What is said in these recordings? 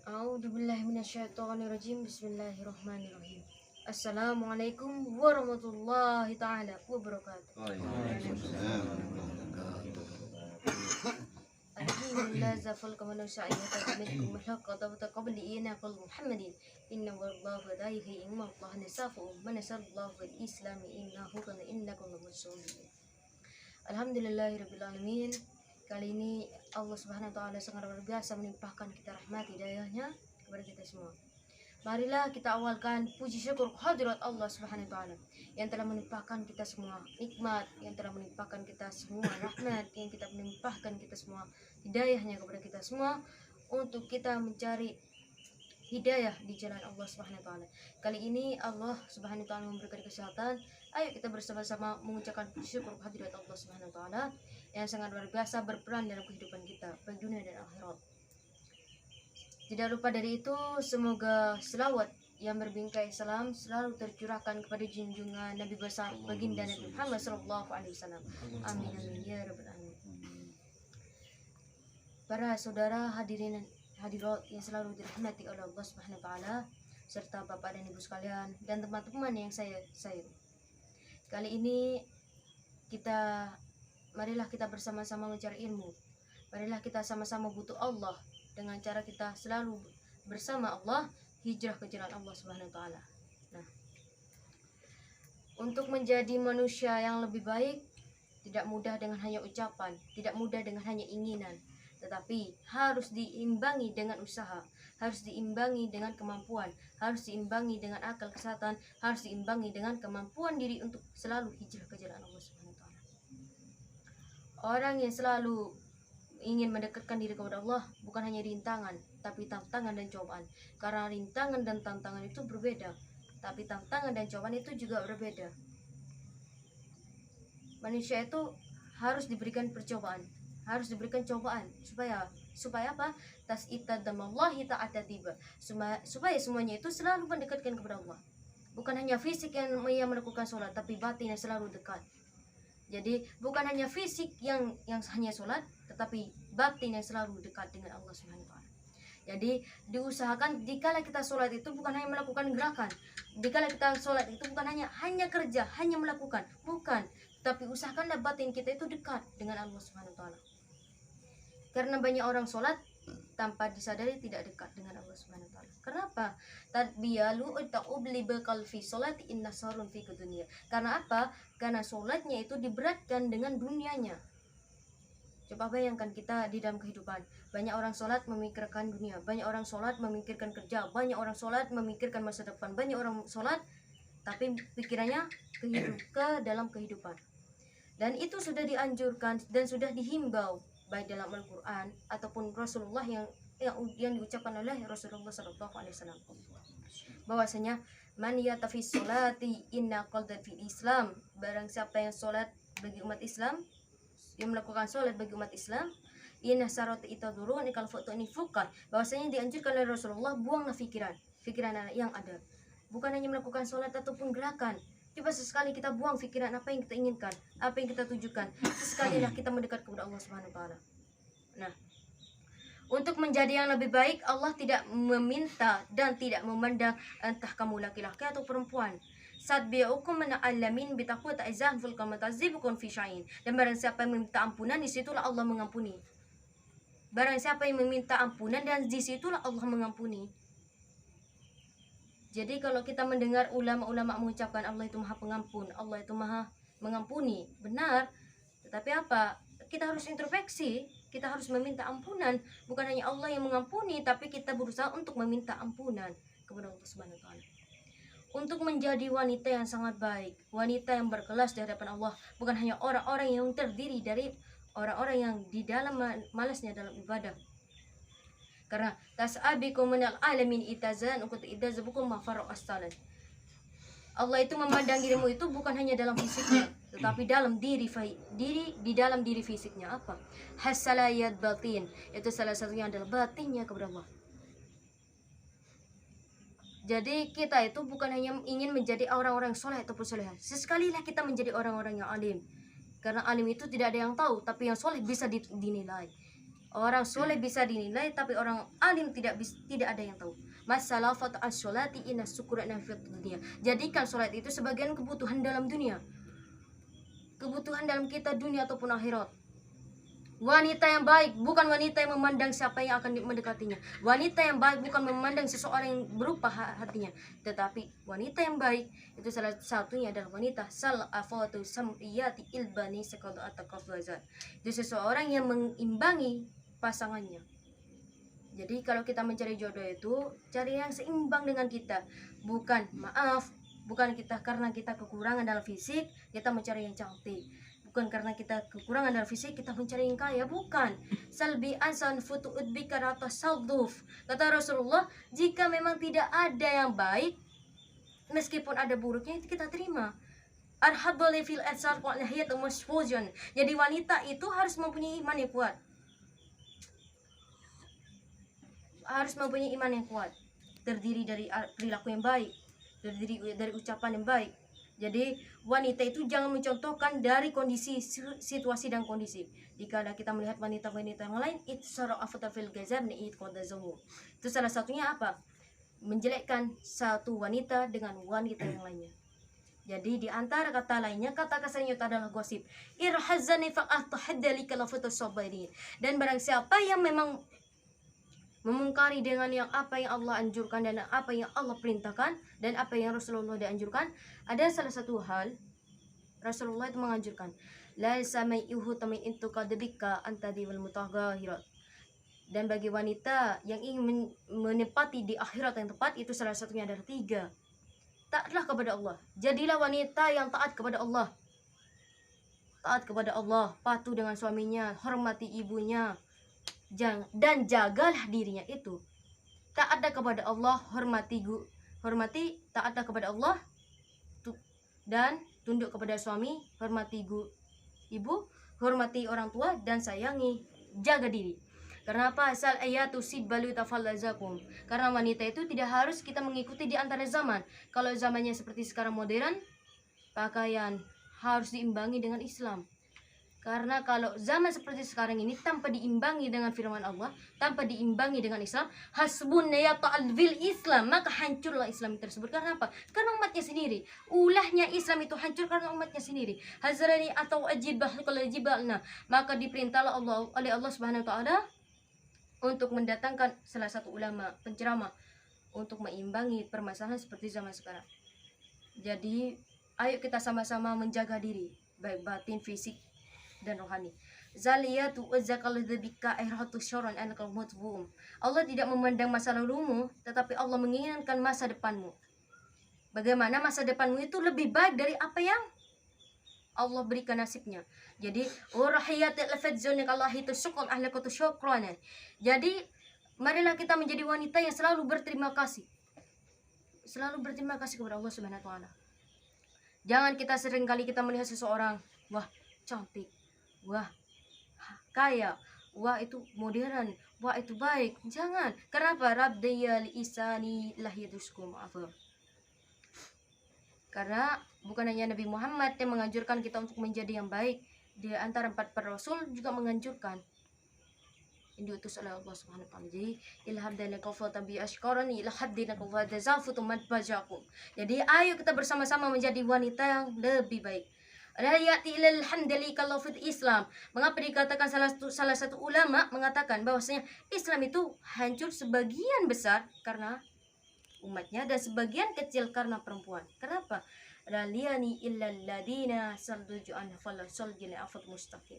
A'udzubillahi minasyaitonirrajim. Bismillahirrahmanirrahim. Assalamualaikum warahmatullahi taala wabarakatuh. Alhamdulillah zafal kamana sa'iyata minkum halaqata wa taqabbal ina qul Muhammadin inna wallahu daihi inna Allah nasafu man nasallahu fil islam innahu kana innakum lamuslimin. Alhamdulillahirabbil alamin. Kali ini Allah Subhanahu wa taala sangat luar biasa melimpahkan kita rahmat hidayahnya kepada kita semua. Marilah kita awalkan puji syukur kehadirat Allah Subhanahu wa taala yang telah melimpahkan kita semua nikmat, yang telah melimpahkan kita semua rahmat, yang kita melimpahkan kita semua hidayahnya kepada kita semua untuk kita mencari hidayah di jalan Allah Subhanahu wa taala. Kali ini Allah Subhanahu wa taala memberikan kesehatan. Ayo kita bersama-sama mengucapkan syukur kehadirat Allah Subhanahu wa taala yang sangat luar biasa berperan dalam kehidupan kita baik dunia dan akhirat. Tidak lupa dari itu, semoga selawat yang berbingkai salam selalu tercurahkan kepada junjungan Nabi besar baginda Nabi Muhammad sallallahu alaihi wasallam. Amin amin ya rabbal alamin. Para saudara hadirin hadirat yang selalu dirahmati oleh Allah Subhanahu wa taala serta Bapak dan Ibu sekalian dan teman-teman yang saya sayangi. Kali ini marilah kita bersama-sama mencari ilmu. Marilah kita sama-sama butuh Allah dengan cara kita selalu bersama Allah hijrah ke jalan Allah Subhanahu wa taala. Nah, untuk menjadi manusia yang lebih baik tidak mudah dengan hanya ucapan, tidak mudah dengan hanya inginan, tetapi harus diimbangi dengan usaha, harus diimbangi dengan kemampuan, harus diimbangi dengan akal kesehatan, harus diimbangi dengan kemampuan diri untuk selalu hijrah ke jalan Allah Subhanahu wa taala. Orang yang selalu ingin mendekatkan diri kepada Allah bukan hanya rintangan, tapi tantangan dan cobaan. Karena rintangan dan tantangan itu berbeda, tapi tantangan dan cobaan itu juga berbeda. Manusia itu harus diberikan percobaan, harus diberikan cobaan supaya apa? Tas'ita damallahi ta'ata tiba. Supaya semuanya itu selalu mendekatkan kepada Allah. Bukan hanya fisik yang melakukan sholat, tapi batin yang selalu dekat. Jadi bukan hanya fisik yang hanya sholat, tetapi batin yang selalu dekat dengan Allah Subhanahu wa taala. Jadi diusahakan dikala kita sholat itu bukan hanya melakukan gerakan, dikala kita sholat itu bukan hanya kerja, hanya melakukan, bukan, tapi usahakanlah batin kita itu dekat dengan Allah Subhanahu wa taala. Karena banyak orang sholat tanpa disadari tidak dekat dengan Allah Subhanahu wa taala. Kenapa? Tadbiyalu ta'ubli bakal fi sholati inna sarun fi dunya. Karena apa? Karena sholatnya itu diberatkan dengan dunianya. Coba bayangkan kita di dalam kehidupan. Banyak orang sholat memikirkan dunia, banyak orang sholat memikirkan kerja, banyak orang sholat memikirkan masa depan, banyak orang sholat tapi pikirannya ke dalam kehidupan. Dan itu sudah dianjurkan dan sudah dihimbau baik dalam Al-Quran ataupun Rasulullah yang diucapkan oleh Rasulullah SAW, bahwasanya man yatafi sholati inna qalda fi Islam, barang siapa yang sholat bagi umat Islam, yang melakukan sholat bagi umat Islam, inna sarati itadurun ikal foto ini fukan, bahwasanya dianjurkan oleh Rasulullah buanglah pikiran yang ada, bukan hanya melakukan sholat ataupun gerakan. Coba sesekali kita buang pikiran apa yang kita inginkan, apa yang kita tujukan, sesekalilah kita mendekat kepada Allah Subhanahu wa taala. Nah, untuk menjadi yang lebih baik, Allah tidak meminta dan tidak memandang entah kamu laki-laki atau perempuan. Sadbi'ukum min alamin bitaqwa ta'izan fil kamatazibukum fi syai'in. Dan barang siapa yang meminta ampunan, disitulah Allah mengampuni. Barang siapa yang meminta ampunan, dan disitulah Allah mengampuni. Jadi kalau kita mendengar ulama-ulama mengucapkan Allah itu maha pengampun, Allah itu maha mengampuni, benar. Tetapi apa? Kita harus introspeksi, kita harus meminta ampunan. Bukan hanya Allah yang mengampuni, tapi kita berusaha untuk meminta ampunan kepada Allah Subhanahu wa taala. Untuk menjadi wanita yang sangat baik, wanita yang berkelas di hadapan Allah, bukan hanya orang-orang yang terdiri dari orang-orang yang di dalam malasnya dalam ibadah. Karena tas'abikum minal alamin itazan ukut idazabukum mafaru astalan. Allah itu memandang dirimu itu bukan hanya dalam fisiknya, tetapi dalam di dalam diri fisiknya apa? Hasalayat batin, itu salah satunya adalah batinnya kepada Allah. Jadi kita itu bukan hanya ingin menjadi orang-orang soleh ataupun soleha, sesekalilah kita menjadi orang-orang yang alim. Karena alim itu tidak ada yang tahu, tapi yang soleh bisa dinilai. Orang soleh bisa dinilai, tapi orang alim tidak ada yang tahu. Masalafat as-sholati inna syukurana fid dunia. Jadikan sholat itu sebagian kebutuhan dalam dunia, kebutuhan dalam kita dunia ataupun akhirat. Wanita yang baik bukan wanita yang memandang siapa yang akan mendekatinya. Wanita yang baik bukan memandang seseorang yang berupa hatinya, tetapi wanita yang baik itu salah satunya adalah wanita salafatu samriyati ilbani sekadu atakafazat. Itu seseorang yang mengimbangi pasangannya. Jadi kalau kita mencari jodoh itu cari yang seimbang dengan kita. Bukan kita karena kita kekurangan dalam fisik kita mencari yang cantik. Bukan karena kita kekurangan dalam fisik kita mencari yang kaya, bukan. Salbi ansan futu udbika rata salduf. Kata Rasulullah, jika memang tidak ada yang baik, meskipun ada buruknya itu kita terima. Arhabali fil asar wa nahiyat musfujan. Jadi wanita itu harus mempunyai iman yang kuat. Harus mempunyai iman yang kuat. Terdiri dari perilaku yang baik, terdiri dari ucapan yang baik. Jadi wanita itu jangan mencontohkan dari kondisi, situasi dan kondisi. Jika kita melihat wanita-wanita yang lain, itu salah satunya apa? Menjelekkan satu wanita dengan wanita yang lainnya. Jadi di antara kata lainnya, kata kasarnya itu adalah gosip. Dan barang siapa yang memang memungkari dengan yang apa yang Allah anjurkan dan apa yang Allah perintahkan dan apa yang Rasulullah dianjurkan, ada salah satu hal Rasulullah itu menganjurkan, la samai'uhu tamai'in tuqadbika antadi wal mutaghahirat. Dan bagi wanita yang ingin menepati di akhirat yang tepat, itu salah satunya adalah 3. Taatlah kepada Allah. Jadilah wanita yang taat kepada Allah. Taat kepada Allah, patuh dengan suaminya, hormati ibunya, dan jagalah dirinya itu. Taatlah kepada Allah, hormati, taatlah kepada Allah dan tunduk kepada suami, hormati ibu, hormati orang tua dan sayangi, jaga diri. Karena apa? Asal ayatu sibalu tafallazakum. Karena wanita itu tidak harus kita mengikuti di antara zaman. Kalau zamannya seperti sekarang modern, pakaian harus diimbangi dengan Islam. Karena kalau zaman seperti sekarang ini tanpa diimbangi dengan firman Allah, tanpa diimbangi dengan Islam, hasbunna ya ta'alvil Islam, maka hancurlah Islam tersebut. Karena apa? Karena umatnya sendiri. Ulahnya Islam itu hancur karena umatnya sendiri. Hazrani atau ajibah kalau jibalna, maka diperintahlah oleh Allah Subhanahu wa taala untuk mendatangkan salah satu ulama penceramah untuk meimbangi permasalahan seperti zaman sekarang. Jadi, ayo kita sama-sama menjaga diri, baik batin, fisik dan rohani. Zaliyatu azzakaladzabika airhatu syarran anakal mutbuum. Allah tidak memandang masa lalumu, tetapi Allah menginginkan masa depanmu. Bagaimana masa depanmu itu lebih baik dari apa yang Allah berikan nasibnya. Jadi urahiyatil fadzun Allah itu syukur ahlakatu syukrana. Jadi marilah kita menjadi wanita yang selalu berterima kasih. Selalu berterima kasih kepada Allah Subhanahu wa taala. Jangan kita seringkali kita melihat seseorang, wah cantik, wah kaya, wah itu modern, wah itu baik. Jangan. Kenapa? Rabdiyal isani lahiduskum afur. Karena bukan hanya Nabi Muhammad yang menganjurkan kita untuk menjadi yang baik, di antara 4 rasul juga menganjurkan. Ini diutus oleh Allah Subhanahu wa taala. Jadi ilhabdana kafata bi ashkarani ilhabdina kafata zafutu madbajakum. Jadi ayo kita bersama-sama menjadi wanita yang lebih baik. Rayati ilal hamdali kalau fit Islam. Mengapa dikatakan salah satu ulama mengatakan bahwasanya Islam itu hancur sebagian besar karena umatnya dan sebagian kecil karena perempuan. Kenapa? Raliani illal ladina salduju an fala saljina afat mustaqim.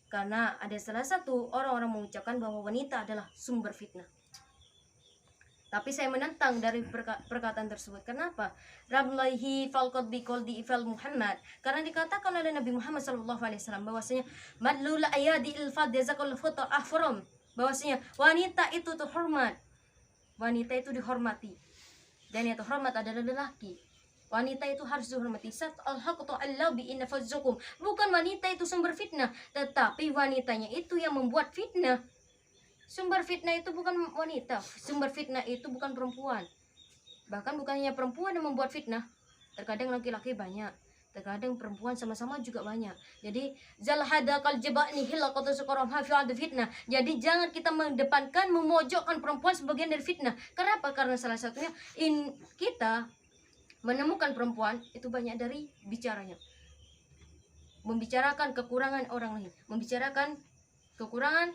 Karena ada salah satu orang-orang mengucapkan bahwa wanita adalah sumber fitnah. Tapi saya menentang dari perkataan tersebut. Kenapa? Ramlaihi falqad biqaldi ifal Muhammad. Karena dikatakan oleh Nabi Muhammad SAW bahwasanya madlula ayadi ilfad yazakul futa ahfaram. Bahwasanya wanita itu terhormat. Wanita itu dihormati. Dan yang terhormat adalah lelaki. Wanita itu harus dihormati. Bukan wanita itu sumber fitnah, tetapi wanitanya itu yang membuat fitnah. Sumber fitnah itu bukan wanita. Sumber fitnah itu bukan perempuan. Bahkan bukan hanya perempuan yang membuat fitnah. Terkadang laki-laki banyak. Terkadang perempuan sama-sama juga banyak. Jadi zal hadaqal jabani hilaqatu sukaram hafi'ad fitnah. Jadi jangan kita mendepankan, memojokkan perempuan sebagian dari fitnah. Kenapa? Karena salah satunya kita menemukan perempuan itu banyak dari bicaranya. Membicarakan kekurangan orang lain, membicarakan kekurangan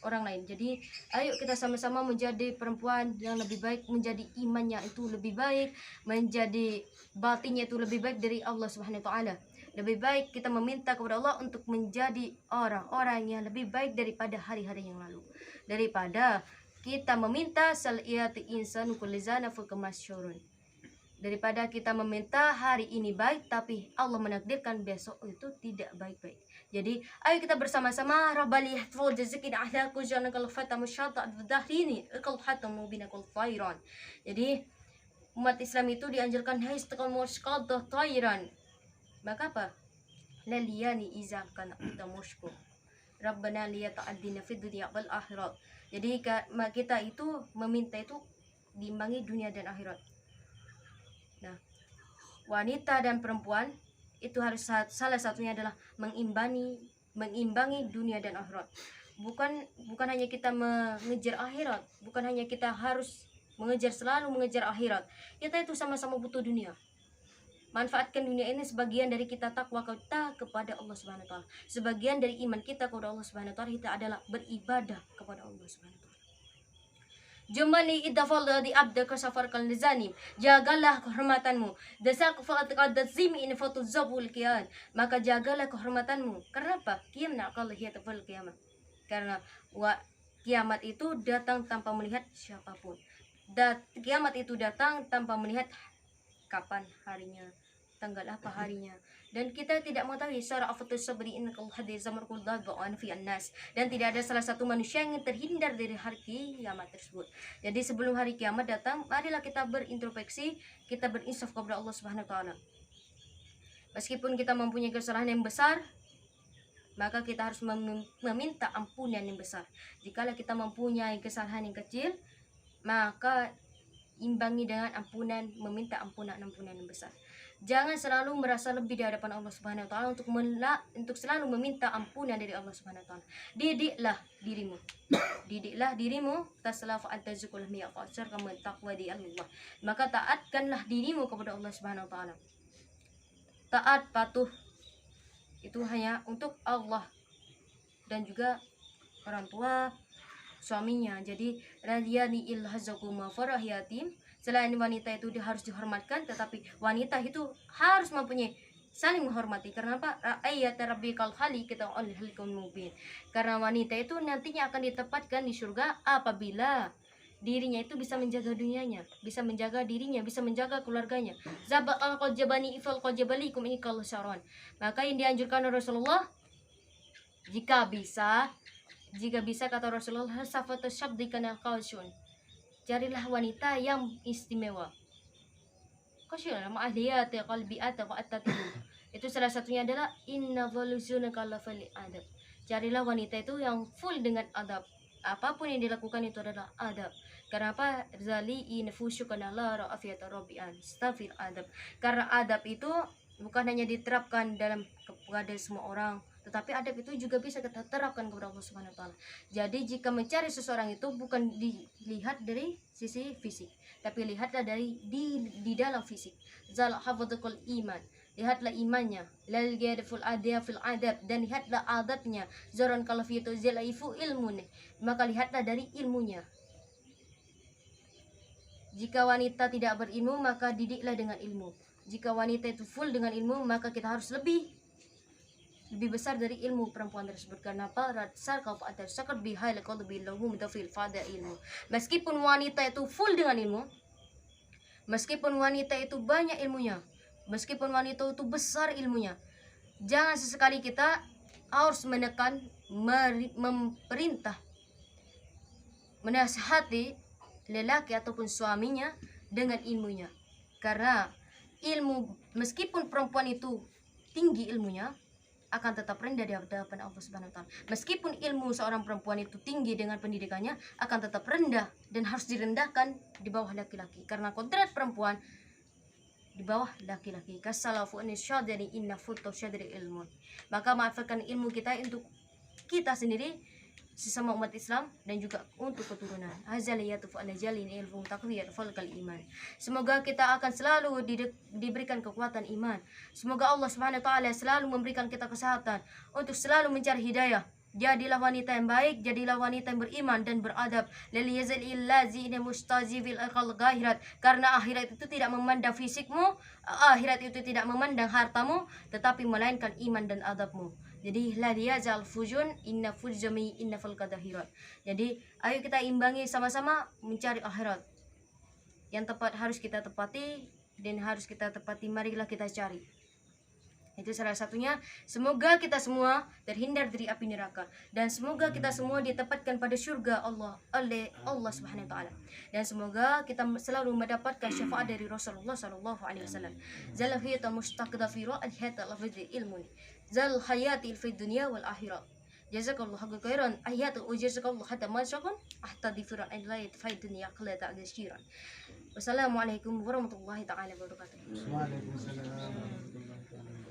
orang lain. Jadi ayo kita sama-sama menjadi perempuan yang lebih baik, menjadi imannya itu lebih baik, menjadi batinnya itu lebih baik dari Allah Subhanahu wa taala. Lebih baik kita meminta kepada Allah untuk menjadi orang-orang yang lebih baik daripada hari-hari yang lalu. Daripada kita meminta saliyati insanu kullizana fukamasyrun. Daripada kita meminta hari ini baik tapi Allah menakdirkan besok itu tidak baik-baik. Jadi ayo kita bersama-sama Rabbali yahfaz jazakin ahlaku janakal fata musyata dahrini ikal hatamu binakul thairan. Jadi umat Islam itu dianjurkan hai istiqamah musyqadah thairan. Maka apa? Laliyani iza kana utamushku. Rabbana liyata'addina fid dunya wal akhirat. Jadi kita itu meminta itu diimbangi dunia dan akhirat. Nah, wanita dan perempuan itu harus salah satunya adalah mengimbangi dunia dan akhirat. Bukan hanya kita mengejar akhirat, bukan hanya kita harus selalu mengejar akhirat. Kita itu sama-sama butuh dunia. Manfaatkan dunia ini sebagian dari kita takwa kita kepada Allah Subhanahu wa taala. Sebagian dari iman kita kepada Allah Subhanahu wa taala kita adalah beribadah kepada Allah Subhanahu wa taala. Jumani idafal di abda kasafar kal nizanim. Jagalah kehormatanmu. Dasa kufat qadazim in fatu zabul kian. Maka jagalah kehormatanmu. Karena apa? Qiyam naqal hiyatafal qiyamah. Karena kiamat itu datang tanpa melihat siapapun. Kiamat itu datang tanpa melihat kapan harinya, tanggal apa harinya. Dan kita tidak mengetahui secara afatus sabri innakal hadir zamarkul dadba'an fi annas. Dan tidak ada salah satu manusia yang terhindar dari hari kiamat tersebut. Jadi sebelum hari kiamat datang, marilah kita berintrospeksi, kita berinsaf kepada Allah Subhanahu wa taala. Meskipun kita mempunyai kesalahan yang besar, maka kita harus meminta ampunan yang besar. Jikalau kita mempunyai kesalahan yang kecil, maka imbangi dengan ampunan, meminta ampunan yang besar. Jangan selalu merasa lebih di hadapan Allah Subhanahu wa taala untuk selalu meminta ampunan dari Allah Subhanahu wa taala. Didiklah dirimu. Didiklah dirimu taslafa antazukul miya fa'sar kama taqwa di Allah. Maka taatkanlah dirimu kepada Allah Subhanahu wa taala. Taat patuh itu hanya untuk Allah dan juga orang tua, suaminya. Jadi radiyani ilhazakuma farah yatim. Selain wanita itu harus dihormatkan, tetapi wanita itu harus mempunyai saling menghormati. Karena apa? Ayat rabbikal khali kita oleh halikun mubin. Karena wanita itu nantinya akan ditempatkan di surga apabila dirinya itu bisa menjaga dunianya, bisa menjaga dirinya, bisa menjaga keluarganya. Zabaqal qajabani ifal qajabalikum ini kalau syaron. Maka yang dianjurkan oleh Rasulullah, jika bisa kata Rasulullah, safatu syabdikanal qawsyun. Carilah wanita yang istimewa. Qawsyun ma'ahliyati qalbi'ata wa attatihi. Itu salah satunya adalah inna volusunaka la fali adab. Carilah wanita itu yang full dengan adab. Apapun yang dilakukan itu adalah adab. Karena apa? Zali'i nafusyuka la ra'afiyata rabbi'an. Stafir adab. Karena adab itu bukan hanya diterapkan kepada semua orang, tetapi adab itu juga bisa kita terapkan kepada Allah Subhanahu wa taala. Jadi jika mencari seseorang itu bukan dilihat dari sisi fisik, tapi lihatlah dari di dalam fisik. Zal hafadzul iman. Lihatlah imannya. Lal ghadful adab fil adab, dan lihatlah adabnya. Zaron kalafiyatu zalaifu ilmun. Maka lihatlah dari ilmunya. Jika wanita tidak berilmu, maka didiklah dengan ilmu. Jika wanita itu full dengan ilmu, maka kita harus lebih besar dari ilmu perempuan tersebut. Karena apa? Meskipun wanita itu full dengan ilmu, meskipun wanita itu banyak ilmunya, meskipun wanita itu besar ilmunya, jangan sesekali kita harus menekan, memerintah, menasihati lelaki ataupun suaminya dengan ilmunya. Karena ilmu, meskipun perempuan itu tinggi ilmunya, akan tetap rendah di hadapan Allah Subhanahu wa taala. Meskipun ilmu seorang perempuan itu tinggi dengan pendidikannya, akan tetap rendah dan harus direndahkan di bawah laki-laki. Karena kodrat perempuan di bawah laki-laki. Kasalafu an syadri inna futa syadri ilmun. Maka manfaatkan ilmu kita untuk kita sendiri, sesama umat Islam, dan juga untuk keturunan. Azaliyatu fa jalin ilmu taqwiyat falqal iman. Semoga kita akan selalu diberikan kekuatan iman. Semoga Allah Subhanahu wa taala selalu memberikan kita kesehatan untuk selalu mencari hidayah. Jadilah wanita yang baik, jadilah wanita yang beriman dan beradab. Lil yazal illazi mustazifil aqal ghahirat. Karena akhirat itu tidak memandang fisikmu, akhirat itu tidak memandang hartamu, tetapi melainkan iman dan adabmu. Jadi la yazal fujun inna fujami inna fal kadahirat. Jadi ayo kita imbangi sama-sama mencari akhirat. Yang tepat harus kita tepati dan harus kita tepati, marilah kita cari. Itu salah satunya. Semoga kita semua terhindar dari api neraka, dan semoga kita semua ditempatkan pada surga Allah oleh Allah Subhanahu wa taala. Dan semoga kita selalu mendapatkan syafaat dari Rasulullah sallallahu alaihi wasallam. Zal hayata mustaqdafira al-hayata al-fidri ilmun. Zal hayati fid dunya wal akhirah. Jazakallahu khairan ayatu ujazakallahu hatta masyaqan ahtadi firan ayat fid dunya qalata al-shiran. Wassalamualaikum warahmatullahi taala wabarakatuh. Waalaikumsalam warahmatullahi wabarakatuh.